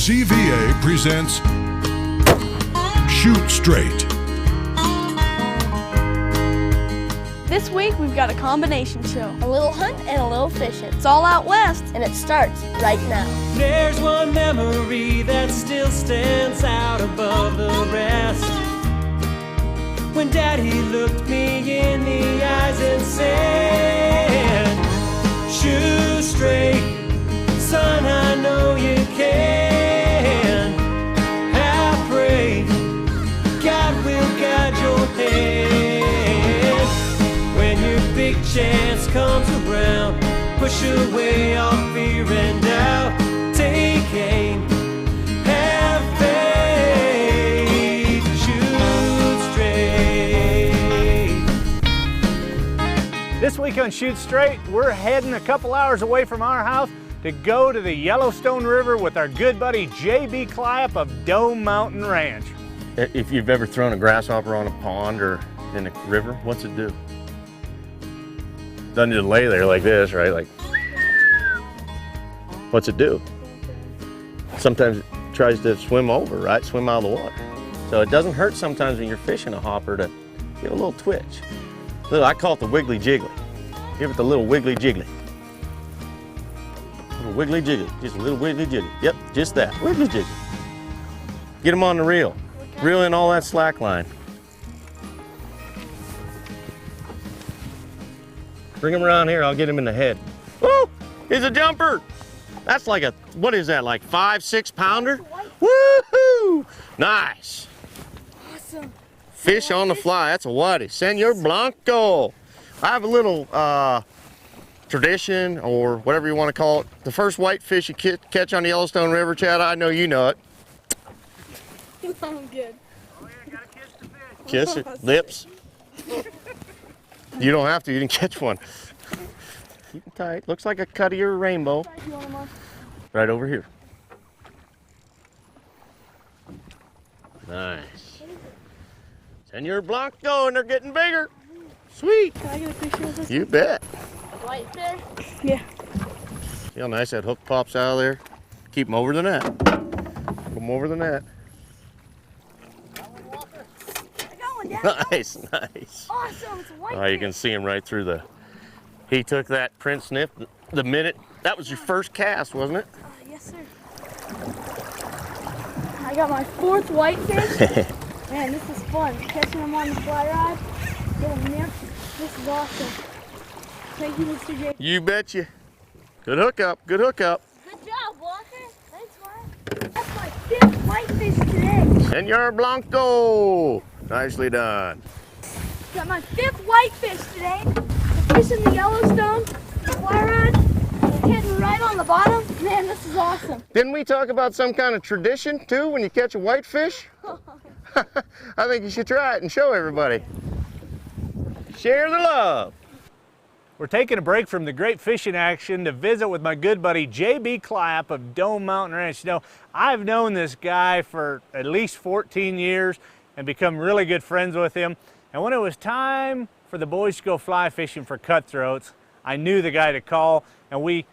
CVA presents Shoot Straight. This week we've got a combination show. A little hunt and a little fishing. It's all out west. And it starts right now. There's one memory that still stands out above the rest. When Daddy looked me in the eyes and said, "Shoot straight, son, I know you can. I pray God will guide your hand. When your big chance comes around, push away all fear and doubt. Take aim, have faith, shoot straight." This week on Shoot Straight, we're heading a couple hours away from our house to go to the Yellowstone River with our good buddy J.B. Clapp of Dome Mountain Ranch. If you've ever thrown a grasshopper on a pond or in a river, what's it do? Doesn't just lay there like this, right? Like, what's it do? Sometimes it tries to swim over, right? Swim out of the water. So it doesn't hurt sometimes when you're fishing a hopper to give a little twitch. I call it the wiggly jiggly. Give it the little wiggly jiggly. Little wiggly jiggly, just a little wiggly jiggly. Yep, just that, wiggly jiggly. Get them on the reel. Reel in all that slack line. Bring him around here, I'll get him in the head. Woo! He's a jumper! That's like a, what is that, like 5-6 pounder? Woohoo! Nice! Awesome. Fish on the fly, that's a whitey. Senor Blanco. I have a little tradition, or whatever you want to call it. The first whitefish you catch on the Yellowstone River, Chad, I know you know it. I'm good. Oh yeah, gotta kiss the fish. Kiss it, lips. You don't have to, you can catch one. Keep it tight. Looks like a cut of your rainbow. Right over here. Nice. Senor Blanco, and they're getting bigger. Sweet. Can I get a picture of this? You bet. Whitefish? Yeah. See how nice that hook pops out of there? Keep them over the net. Keep them over the net. I got one down. Nice, nice. Awesome. It's a white. Oh, you can see him right through the... He took that print sniff the minute... That was your first cast, wasn't it? Yes, sir. I got my fourth whitefish. Man, this is fun. Catching them on the fly rod. Little nymph. This is awesome. Thank you, Mr. J. You betcha. Good hookup, good hookup. Good job, Walker. Thanks, Mark. That's my fifth whitefish today. Senor Blanco. Nicely done. Got my fifth whitefish today. Fishing the Yellowstone fly rod. Hitting right on the bottom. Man, this is awesome. Didn't we talk about some kind of tradition too when you catch a whitefish? I think you should try it and show everybody. Share the love. We're taking a break from the great fishing action to visit with my good buddy J.B. Clapp of Dome Mountain Ranch. You know, I've known this guy for at least 14 years and become really good friends with him. And when it was time for the boys to go fly fishing for cutthroats, I knew the guy to call, and we've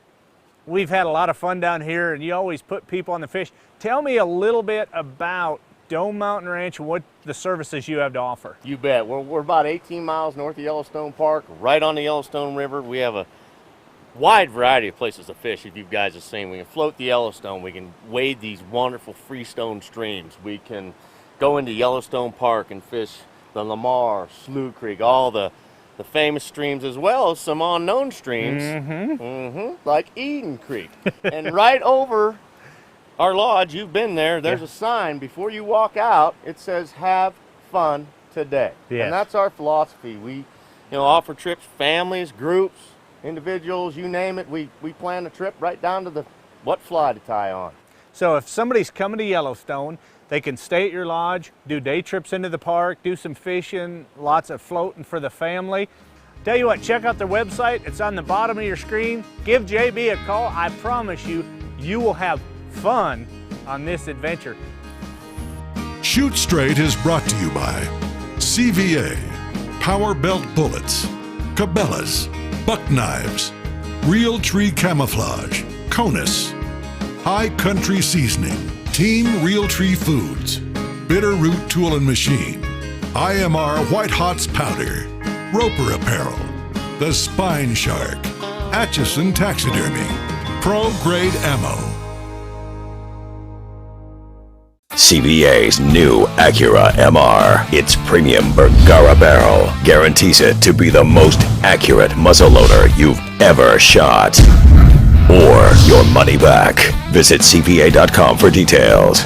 had a lot of fun down here, and you always put people on the fish. Tell me a little bit about Dome Mountain Ranch and what the services you have to offer. You bet. We're about 18 miles north of Yellowstone Park, right on the Yellowstone River. We have a wide variety of places to fish, if you guys have seen. We can float the Yellowstone. We can wade these wonderful freestone streams. We can go into Yellowstone Park and fish the Lamar, Slough Creek, all the famous streams, as well as some unknown streams, like Eden Creek. And right over our lodge, you've been there, there's a sign before you walk out. It says, "Have fun today." Yes. And that's our philosophy. We offer trips, families, groups, individuals, you name it. We plan a trip right down to what fly to tie on. So if somebody's coming to Yellowstone, they can stay at your lodge, do day trips into the park, do some fishing, lots of floating for the family. Tell you what, check out their website. It's on the bottom of your screen. Give JB a call. I promise you, you will have fun on this adventure. Shoot Straight is brought to you by CVA, Power Belt Bullets, Cabela's, Buck Knives, Real Tree Camouflage, Conus, High Country Seasoning, Team Realtree Foods, Bitterroot Tool and Machine, IMR White Hots Powder, Roper Apparel, The Spine Shark, Atchison Taxidermy, Pro Grade Ammo. CVA's new Acura MR. Its premium Bergara barrel guarantees it to be the most accurate muzzleloader you've ever shot. Or your money back. Visit CVA.com for details.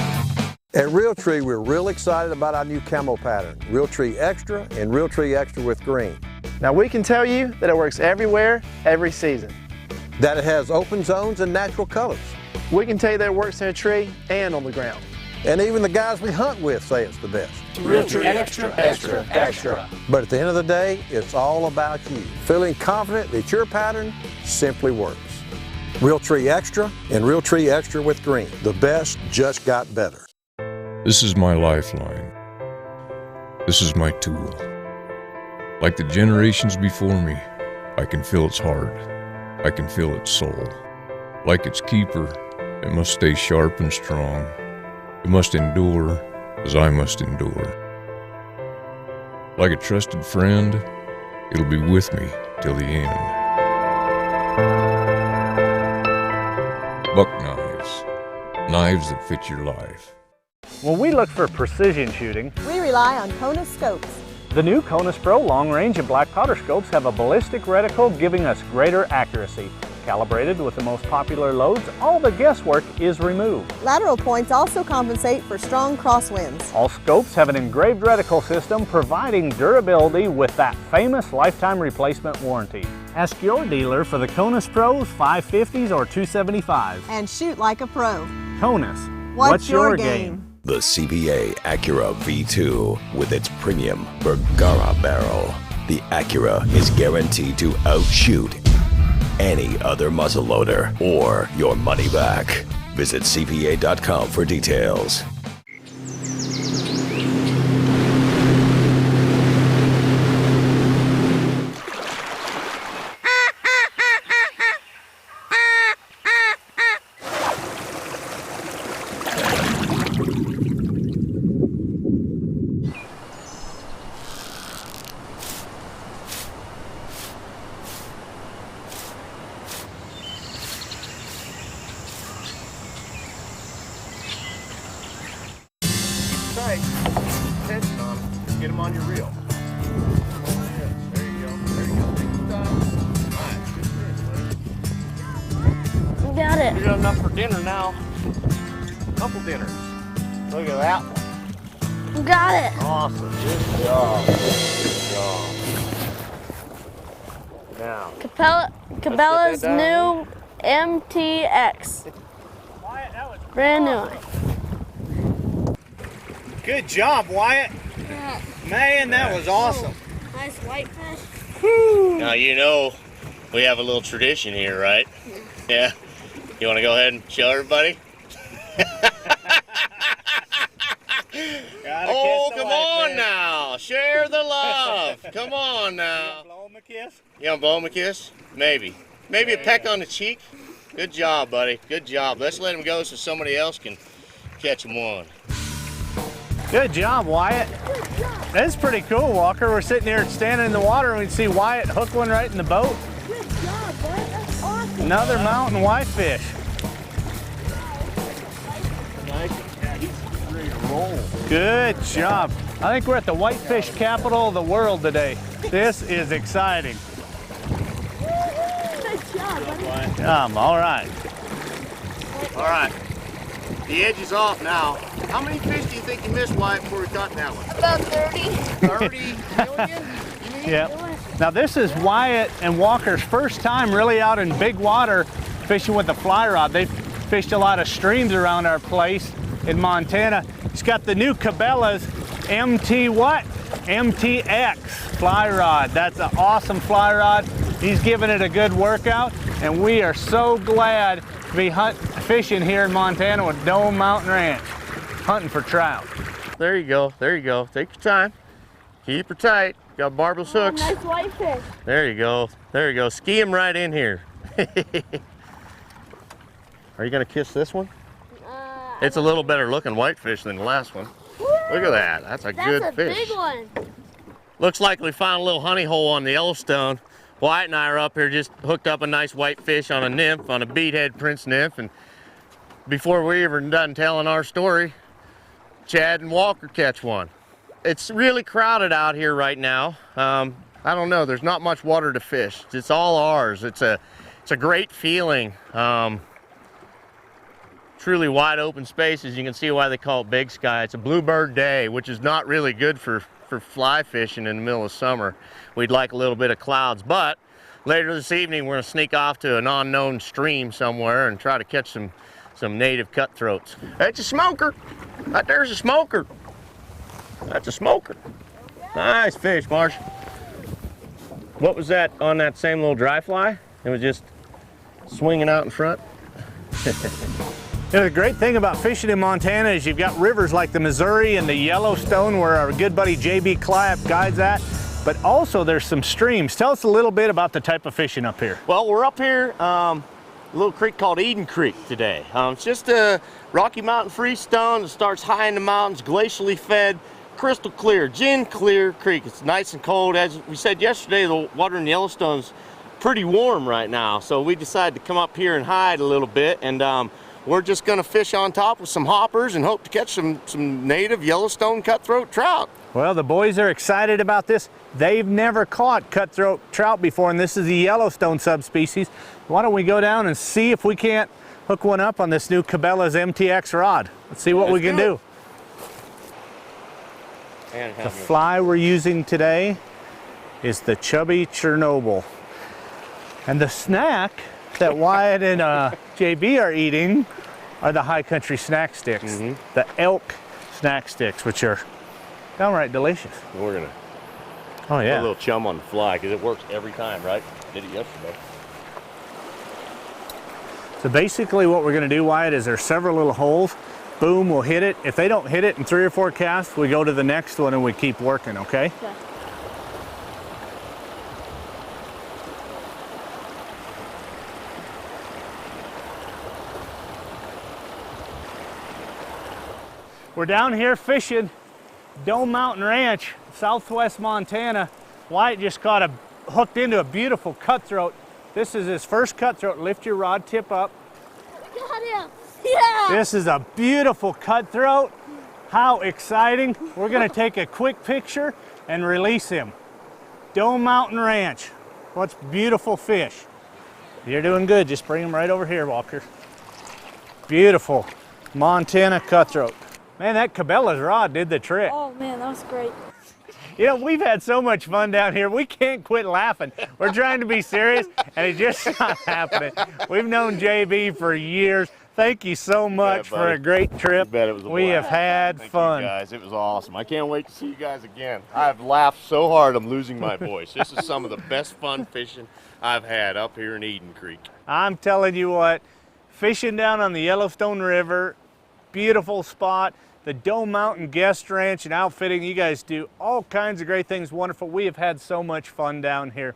At Realtree, we're real excited about our new camo pattern, Realtree Extra and Realtree Extra with green. Now we can tell you that it works everywhere, every season. That it has open zones and natural colors. We can tell you that it works in a tree and on the ground. And even the guys we hunt with say it's the best. Realtree Extra, Extra, Extra. But at the end of the day, it's all about you. Feeling confident that your pattern simply works. Realtree Extra and Realtree Extra with green. The best just got better. This is my lifeline. This is my tool. Like the generations before me, I can feel its heart. I can feel its soul. Like its keeper, it must stay sharp and strong. It must endure as I must endure. Like a trusted friend, it'll be with me till the end. Buck knives, knives that fit your life. When we look for precision shooting, we rely on Kona scopes. The new Konus Pro long range and black powder scopes have a ballistic reticle giving us greater accuracy. Calibrated with the most popular loads, all the guesswork is removed. Lateral points also compensate for strong crosswinds. All scopes have an engraved reticle system providing durability with that famous lifetime replacement warranty. Ask your dealer for the Konus Pros 550s or 275s. And shoot like a pro. Konus, what's your game? The CVA Acura V2 with its premium Bergara barrel. The Acura is guaranteed to outshoot any other muzzleloader or your money back. Visit CVA.com for details. Tension on them. Just get them on your reel. There you go. There you go. Take your time. Alright, good fish, buddy. Got it. We got enough for dinner now. Couple dinners. Look at that one. Got it. Awesome. Good job. Good job. Now. Cabela's new MTX. Brand new. Good job, Wyatt. Man, that was awesome. Nice whitefish. Now you know we have a little tradition here, right? Yeah. You want to go ahead and show everybody? Oh, come on now. Share the love. Come on now. Blow him a kiss? You want to blow him a kiss? Maybe. Maybe a peck on the cheek? Good job, buddy. Good job. Let's let him go so somebody else can catch him one. Good job, Wyatt. That's pretty cool, Walker. We're sitting here standing in the water and we can see Wyatt hook one right in the boat. Good job, bud. That's awesome. Another mountain whitefish. Nice. Yeah, he's ready to roll. Good job. I think we're at the whitefish capital of the world today. This is exciting. Good job, buddy. All right. All right. The edge is off now. How many fish do you think you missed, Wyatt, before we caught that one? About 30. 30 million? Yeah. Now this is Wyatt and Walker's first time really out in big water fishing with a fly rod. They've fished a lot of streams around our place in Montana. He's got the new Cabela's MTX fly rod. That's an awesome fly rod. He's giving it a good workout, and we are so glad to be fishing here in Montana with Dome Mountain Ranch, hunting for trout. There you go. There you go. Take your time. Keep her tight. Got barbless hooks. Nice whitefish. There you go. There you go. Ski him right in here. Are you going to kiss this one? It's a little better looking whitefish than the last one. Look at that. That's a good fish. That's a big one. Looks like we found a little honey hole on the Yellowstone. Wyatt and I are up here, just hooked up a nice whitefish on a nymph, on a beadhead prince nymph, and before we're even done telling our story, Chad and Walker catch one. It's really crowded out here right now. I don't know, there's not much water to fish. It's all ours. It's a great feeling. Truly wide open spaces. You can see why they call it Big Sky. It's a bluebird day, which is not really good for fly fishing in the middle of summer. We'd like a little bit of clouds, but later this evening we're gonna sneak off to an unknown stream somewhere and try to catch some native cutthroats. That's a smoker. Right there's a smoker. That's a smoker. Nice fish, Marsh. What was that on that same little dry fly? It was just swinging out in front. You know, the great thing about fishing in Montana is you've got rivers like the Missouri and the Yellowstone where our good buddy J.B. Clapp guides at, but also there's some streams. Tell us a little bit about the type of fishing up here. Well, we're up here, a little creek called Eden Creek today. It's just a Rocky Mountain freestone that starts high in the mountains, glacially fed, crystal clear, gin clear creek. It's nice and cold. As we said yesterday, the water in the Yellowstone's pretty warm right now, so we decided to come up here and hide a little bit, and we're just gonna fish on top with some hoppers and hope to catch some native Yellowstone cutthroat trout. Well, the boys are excited about this. They've never caught cutthroat trout before, and this is the Yellowstone subspecies. Why don't we go down and see if we can't hook one up on this new Cabela's MTX rod? Let's see what we can do. The fly we're using today is the Chubby Chernobyl. And the snack that Wyatt and JB are eating are the High Country snack sticks, the elk snack sticks, which are downright delicious. We're gonna put a little chum on the fly because it works every time, right? Did it yesterday. So basically what we're gonna do, Wyatt, is there's several little holes. Boom, we'll hit it. If they don't hit it in 3 or 4 casts, we go to the next one and we keep working, okay? Okay. We're down here fishing Dome Mountain Ranch, southwest Montana. Wyatt just hooked into a beautiful cutthroat. This is his first cutthroat. Lift your rod tip up. Got him. Yeah. This is a beautiful cutthroat. How exciting. We're gonna take a quick picture and release him. Dome Mountain Ranch. What's beautiful fish. You're doing good. Just bring him right over here, Walker. Beautiful Montana cutthroat. Man, that Cabela's rod did the trick. Oh man, that was great. You know, we've had so much fun down here. We can't quit laughing. We're trying to be serious, and it's just not happening. We've known JB for years. Thank you so much for a great trip. You bet it was a we blast. have had Thank fun. You guys, it was awesome. I can't wait to see you guys again. I've laughed so hard I'm losing my voice. This is some of the best fun fishing I've had up here in Eden Creek. I'm telling you what, fishing down on the Yellowstone River, beautiful spot. The Dome Mountain Guest Ranch and outfitting, you guys do all kinds of great things, wonderful. We have had so much fun down here.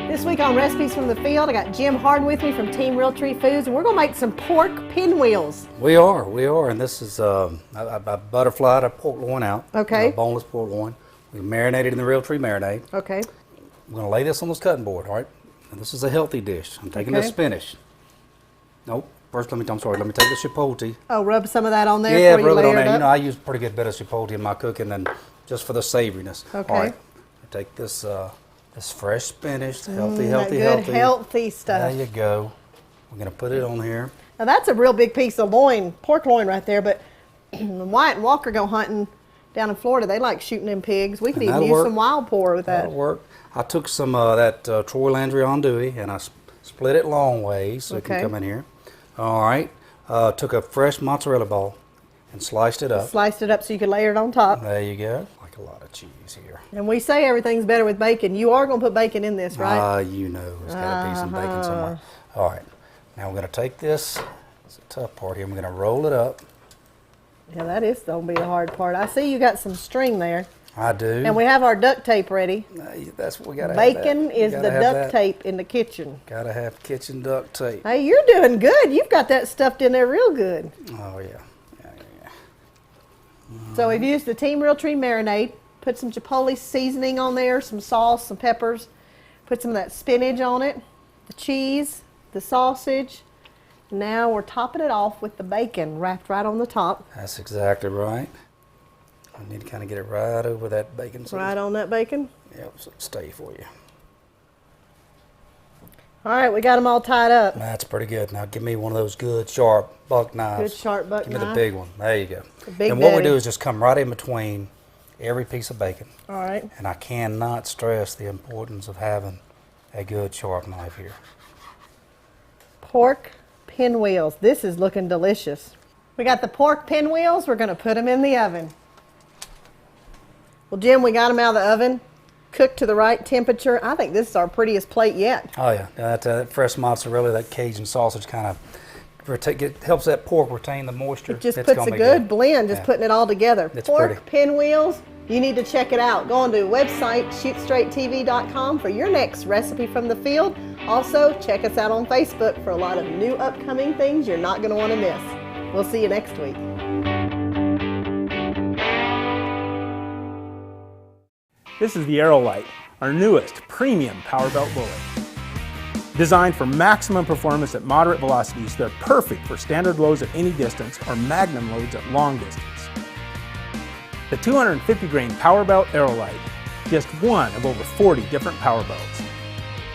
This week on Recipes from the Field, I got Jim Harden with me from Team Realtree Foods, and we're gonna make some pork pinwheels. We are, and this is, I butterflied a pork loin out. Okay. Boneless pork loin. We marinated in the Realtree marinade. Okay. I'm gonna lay this on this cutting board, all right? And this is a healthy dish. I'm taking this spinach. Nope. First, let me take the chipotle. Oh, rub some of that on there. Yeah, before you rub it on layer there. up? You know, I use a pretty good bit of chipotle in my cooking, and just for the savoriness. Okay. All right. I take this this fresh spinach, healthy. Healthy stuff. There you go. We're gonna put it on here. Now that's a real big piece of pork loin right there. But when Wyatt and Walker go hunting down in Florida, they like shooting them pigs. We could even use some wild boar with that. That'll work. I took some that Troy Landry andouille and I split it long ways so it can come in here. All right. Took a fresh mozzarella ball and sliced it up. Sliced it up so you could layer it on top. There you go. Like a lot of cheese here. And we say everything's better with bacon. You are going to put bacon in this, right? You know, there's got to be some bacon somewhere. All right. Now we're going to take this. It's a tough part here. We're going to roll it up. Yeah, that is going to be the hard part. I see you got some string there. I do. And we have our duct tape ready. That's what we got to have. Bacon is the duct tape in the kitchen. Got to have kitchen duct tape. Hey, you're doing good. You've got that stuffed in there real good. Oh, yeah. So we've used the Team Realtree marinade, put some chipotle seasoning on there, some sauce, some peppers, put some of that spinach on it, the cheese, the sausage. Now we're topping it off with the bacon wrapped right on the top. That's exactly right. I need to kind of get it right over that bacon. Right on that bacon? Yep, so it'll stay for you. All right, we got them all tied up. That's pretty good. Now give me one of those good sharp buck knives. Good sharp buck knife. Give me the big one. There you go. The big and what we daddy. do is just come right in between every piece of bacon. All right. And I cannot stress the importance of having a good sharp knife here. Pork pinwheels. This is looking delicious. We got the pork pinwheels. We're going to put them in the oven. Well, Jim, we got them out of the oven, cooked to the right temperature. I think this is our prettiest plate yet. Oh, yeah. That fresh mozzarella, that Cajun sausage kind of helps that pork retain the moisture. It just puts a good blend, just putting it all together. It's pork pretty. pinwheels. You need to check it out. Go on to the website, shootstraighttv.com for your next recipe from the field. Also, check us out on Facebook for a lot of new upcoming things you're not going to want to miss. We'll see you next week. This is the Aerolite, our newest premium power belt bullet. Designed for maximum performance at moderate velocities, they're perfect for standard loads at any distance or magnum loads at long distance. The 250 grain power belt Aerolite, just one of over 40 different power belts.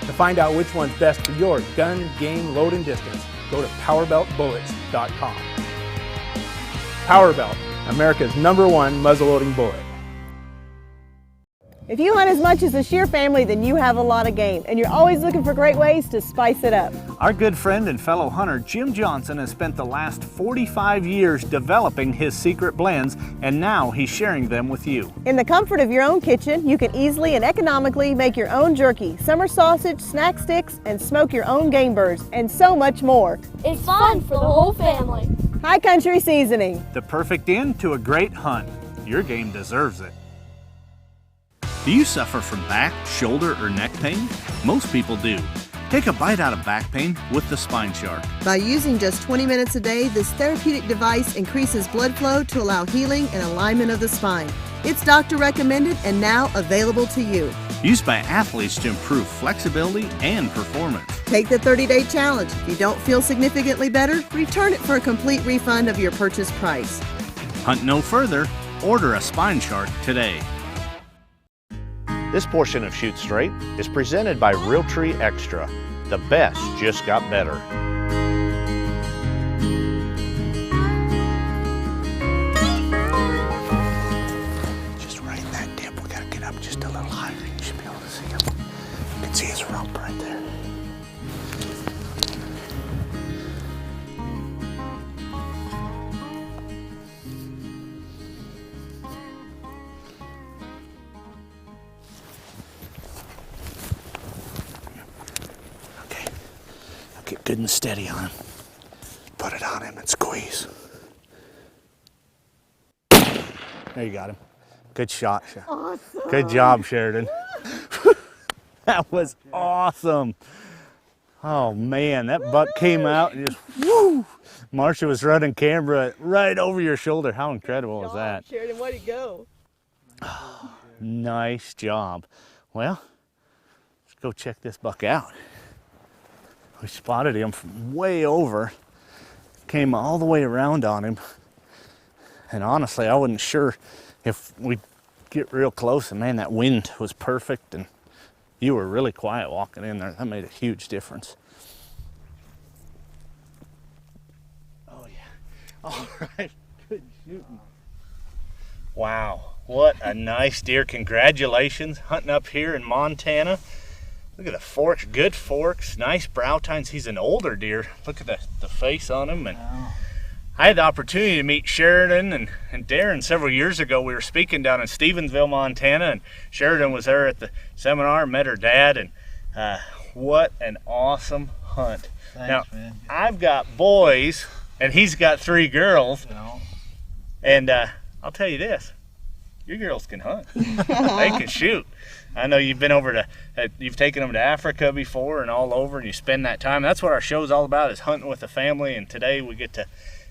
To find out which one's best for your gun, game, load, and distance, go to powerbeltbullets.com. Power Belt, America's #1 muzzleloading bullet. If you hunt as much as the Scheer family, then you have a lot of game, and you're always looking for great ways to spice it up. Our good friend and fellow hunter Jim Johnson has spent the last 45 years developing his secret blends, and now he's sharing them with you. In the comfort of your own kitchen, you can easily and economically make your own jerky, summer sausage, snack sticks, and smoke your own game birds, and so much more. It's fun for the whole family. High Country Seasoning. The perfect end to a great hunt. Your game deserves it. Do you suffer from back, shoulder, or neck pain? Most people do. Take a bite out of back pain with the Spine Shark. By using just 20 minutes a day, this therapeutic device increases blood flow to allow healing and alignment of the spine. It's doctor recommended and now available to you. Used by athletes to improve flexibility and performance. Take the 30-day challenge. If you don't feel significantly better, return it for a complete refund of your purchase price. Hunt no further. Order a Spine Shark today. This portion of Shoot Straight is presented by Realtree Extra. The best just got better. Just right in that dip, we gotta get up just a little higher. You should be able to see him. You can see his rump right there. Get good and steady on him. Put it on him and squeeze. There you got him. Good shot. Awesome. Good job, Sheridan. That was awesome. Oh man, that buck came out and just whoo! Marcia was running camera right over your shoulder. How incredible was that? Sheridan, where'd he go? Nice job. Well, let's go check this buck out. We spotted him from way over, came all the way around on him, and honestly, I wasn't sure if we'd get real close, and man, that wind was perfect, and you were really quiet walking in there. That made a huge difference. Oh yeah, all right, good shooting. Wow, what a nice deer. Congratulations, hunting up here in Montana. Look at the forks, good forks, nice brow tines. He's an older deer. Look at the face on him. And wow. I had the opportunity to meet Sheridan and Darren several years ago. We were speaking down in Stevensville, Montana, and Sheridan was there at the seminar, met her dad, and what an awesome hunt. Thanks, now, man. I've got boys, and he's got 3 girls, No. and I'll tell you this, your girls can hunt. They can shoot. I know you've been over to, you've taken them to Africa before and all over, and you spend that time. That's what our show's all about, is hunting with the family, and today we get to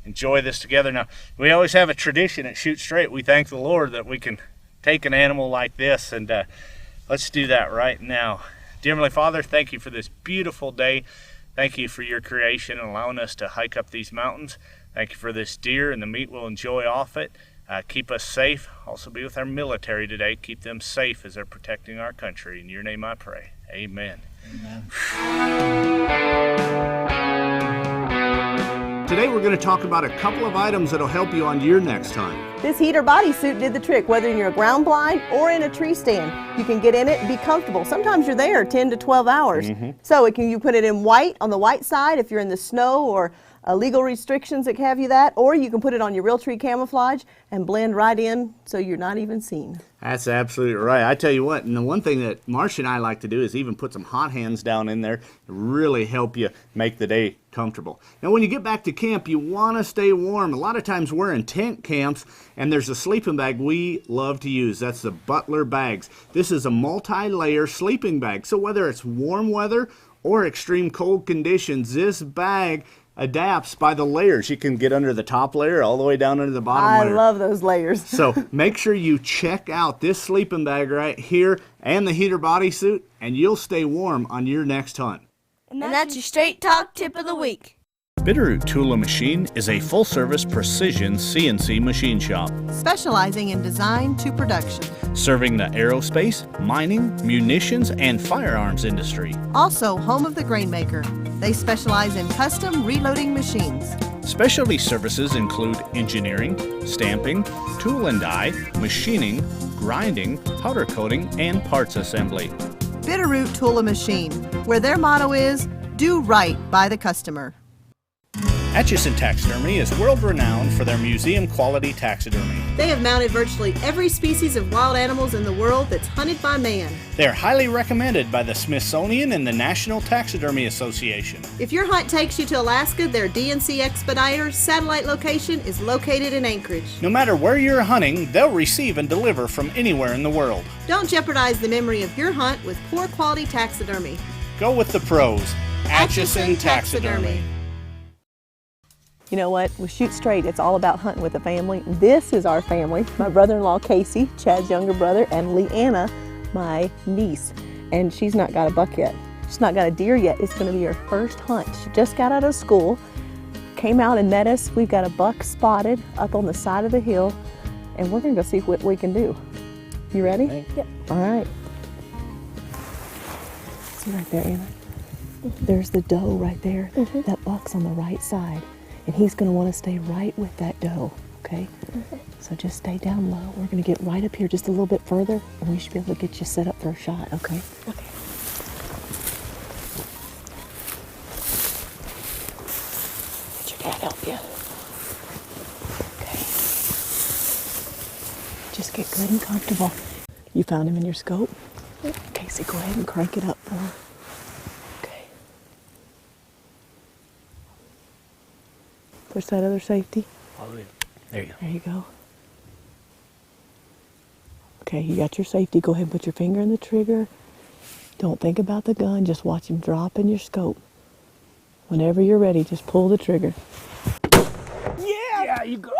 enjoy this together. Now, we always have a tradition at Shoot Straight. We thank the Lord that we can take an animal like this, and let's do that right now. Dear Heavenly Father, thank you for this beautiful day. Thank you for your creation and allowing us to hike up these mountains. Thank you for this deer and the meat we'll enjoy off it. Keep us safe. Also be with our military today. Keep them safe as they're protecting our country. In your name I pray. Amen. Today we're going to talk about a couple of items that'll help you on your next hunt. This heater bodysuit did the trick, whether you're a ground blind or in a tree stand. You can get in it and be comfortable. Sometimes you're there 10 to 12 hours. So you put it in white, on the white side if you're in the snow or legal restrictions that have you that, or you can put it on your Realtree camouflage and blend right in so you're not even seen. That's absolutely right. I tell you what, and the one thing that Marcia and I like to do is even put some hot hands down in there to really help you make the day comfortable. Now when you get back to camp, you want to stay warm. A lot of times we're in tent camps, and there's a sleeping bag we love to use. That's the Butler bags. This is a multi-layer sleeping bag. So whether it's warm weather or extreme cold conditions, this bag adapts by the layers. You can get under the top layer all the way down under the bottom layer. I love those layers. So make sure you check out this sleeping bag right here and the heater bodysuit, and you'll stay warm on your next hunt. And that's your Straight Talk Tip of the Week. Bitterroot Tool and Machine is a full-service precision CNC machine shop, Specializing in design to production. serving the aerospace, mining, munitions, and firearms industry. Also home of the grain maker. They specialize in custom reloading machines. Specialty services include engineering, stamping, tool and die, machining, grinding, powder coating, and parts assembly. Bitterroot Tool and Machine, where their motto is, do right by the customer. Atchison Taxidermy is world-renowned for their museum-quality taxidermy. They have mounted virtually every species of wild animals in the world that's hunted by man. They are highly recommended by the Smithsonian and the National Taxidermy Association. If your hunt takes you to Alaska, their DNC Expeditors satellite location is located in Anchorage. No matter where you're hunting, they'll receive and deliver from anywhere in the world. Don't jeopardize the memory of your hunt with poor quality taxidermy. Go with the pros. Atchison Taxidermy. You know what? With Shoot Straight, it's all about hunting with the family. This is our family. My brother-in-law, Casey, Chad's younger brother, and Leanna, my niece. And she's not got a buck yet. She's not got a deer yet. It's going to be her first hunt. She just got out of school, came out and met us. We've got a buck spotted up on the side of the hill, and we're going to go see what we can do. You ready? Yep. All right. See right there, Anna? There's the doe right there. That buck's on the right side. And he's going to want to stay right with that doe, okay? So just stay down low. We're going to get right up here just a little bit further, and we should be able to get you set up for a shot, okay? Okay. Let your dad help you. Okay. Just get good and comfortable. You found him in your scope? Okay, so go ahead and crank it up for him. Push that other safety. There you go. There you go. Okay, you got your safety. Go ahead and put your finger in the trigger. Don't think about the gun. Just watch him drop in your scope. Whenever you're ready, just pull the trigger. Yeah, you got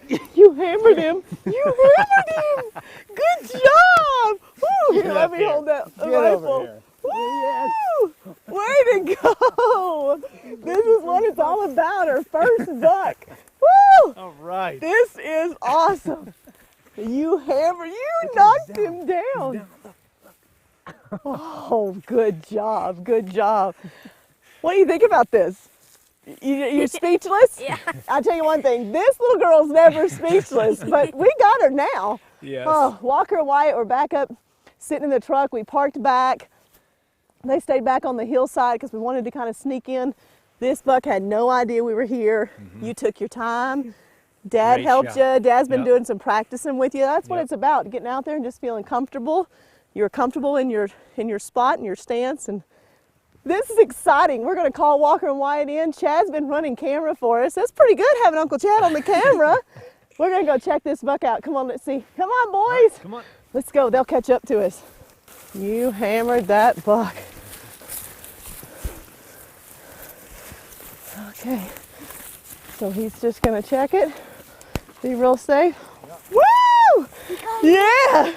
him. You hammered him. You hammered him. Good job. Woo. Here, let me hold that rifle. Woo! Way to go! This is what it's all about, our first buck. Woo! All right. This is awesome. You knocked him down. Oh, good job, good job. What do you think about this? You're speechless? Yeah. I'll tell you one thing, this little girl's never speechless, but we got her now. Yes. Oh, Walker and Wyatt were back up, sitting in the truck. We parked back. They stayed back on the hillside because we wanted to kind of sneak in. This buck had no idea we were here. You took your time. Dad helped you. Dad's been doing some practicing with you. That's what it's about, getting out there and just feeling comfortable. You're comfortable in your spot and your stance. And this is exciting. We're going to call Walker and Wyatt in. Chad's been running camera for us. That's pretty good having Uncle Chad on the camera. We're gonna go check this buck out. Come on, let's see. Come on, boys. Right, come on. Let's go. They'll catch up to us. You hammered that buck. Okay. So he's just gonna check it. Be real safe. Woo! Yeah!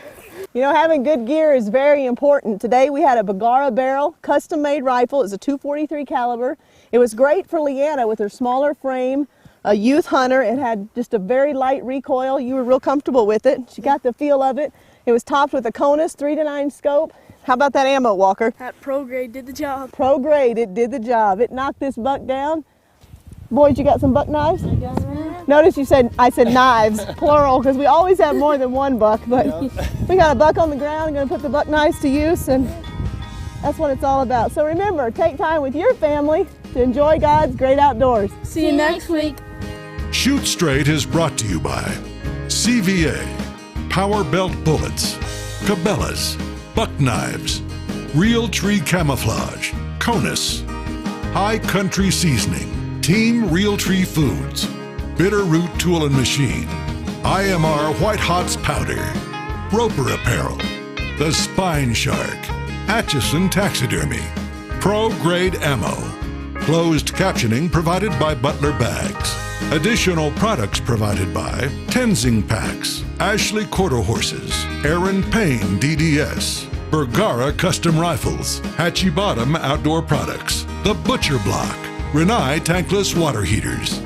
You know, having good gear is very important. Today we had a Bergara barrel, custom-made rifle. It's a .243 caliber. It was great for Leanna with her smaller frame, a youth hunter. It had just a very light recoil. You were real comfortable with it. She got the feel of it. It was topped with a Conus 3-9 scope. How about that ammo, Walker? That Pro Grade did the job. Pro Grade, it did the job. It knocked this buck down. Boys, you got some buck knives? Notice I said knives, plural, because we always have more than one buck, but we got a buck on the ground. I'm going to put the buck knives to use, and that's what it's all about. So remember, take time with your family to enjoy God's great outdoors. See you next week. Shoot Straight is brought to you by CVA, Power Belt Bullets, Cabela's, Buck Knives, Real Tree Camouflage, Conus, High Country Seasoning, Team Real Tree Foods, Bitter Root Tool and Machine, IMR White Hots Powder, Roper Apparel, The Spine Shark, Atchison Taxidermy, Pro Grade Ammo, closed captioning provided by Butler Bags, additional products provided by Tenzing Packs, Ashley Quarter Horses, Aaron Payne DDS, Bergara Custom Rifles, Hatchie Bottom Outdoor Products, The Butcher Block, Renai Tankless Water Heaters,